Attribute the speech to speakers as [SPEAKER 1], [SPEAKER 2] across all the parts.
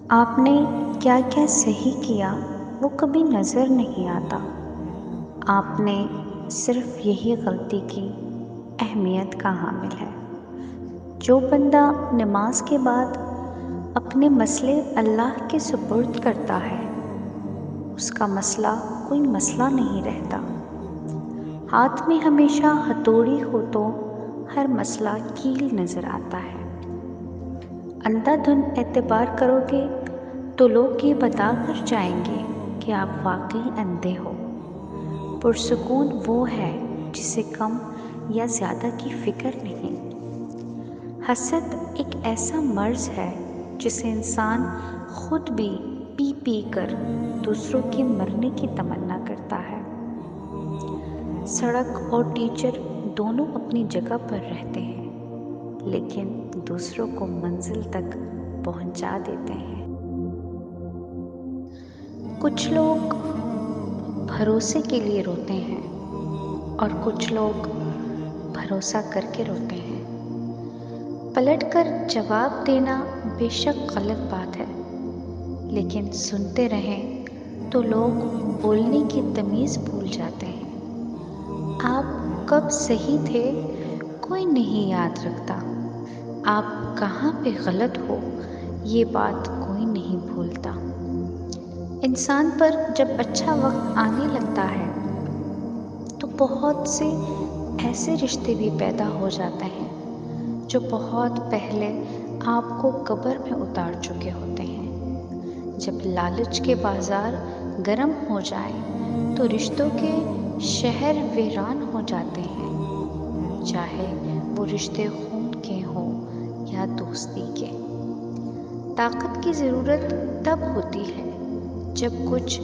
[SPEAKER 1] آپ نے کیا کیا صحیح کیا وہ کبھی نظر نہیں آتا۔ آپ نے صرف یہی غلطی کی اہمیت کا حامل ہے۔ جو بندہ نماز کے بعد اپنے مسئلے اللہ کے سپرد کرتا ہے اس کا مسئلہ کوئی مسئلہ نہیں رہتا۔ ہاتھ میں ہمیشہ ہتھوڑی ہو تو ہر مسئلہ کیل نظر آتا ہے۔ اندھا دھند اعتبار کرو گے تو لوگ یہ بتا کر جائیں گے کہ آپ واقعی اندھے ہو۔ پرسکون وہ ہے جسے کم یا زیادہ کی فکر نہیں۔ حسد ایک ایسا مرض ہے جسے انسان خود بھی پی پی کر دوسروں کے مرنے کی تمنا کرتا ہے۔ سڑک اور ٹیچر دونوں اپنی جگہ پر رہتے ہیں لیکن دوسروں کو منزل تک پہنچا دیتے ہیں۔ کچھ لوگ بھروسے کے لیے روتے ہیں اور کچھ لوگ بھروسہ کر کے روتے ہیں۔ پلٹ کر جواب دینا بے شک غلط بات ہے لیکن سنتے رہیں تو لوگ بولنے کی تمیز بھول جاتے ہیں۔ آپ کب صحیح تھے کوئی نہیں یاد رکھتا، آپ کہاں پہ غلط ہو یہ بات کوئی نہیں بھولتا۔ انسان پر جب اچھا وقت آنے لگتا ہے تو بہت سے ایسے رشتے بھی پیدا ہو جاتے ہیں جو بہت پہلے آپ کو قبر میں اتار چکے ہوتے ہیں۔ جب لالچ کے بازار گرم ہو جائیں تو رشتوں کے شہر ویران ہو جاتے ہیں، چاہے وہ رشتے خون کے ہوں یا دوستی کے۔ طاقت کی ضرورت تب ہوتی ہے جب کچھ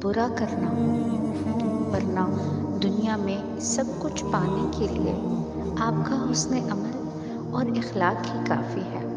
[SPEAKER 1] برا کرنا ہو، ورنہ دنیا میں سب کچھ پانے کے لیے آپ کا حسن عمل اور اخلاق ہی کافی ہے۔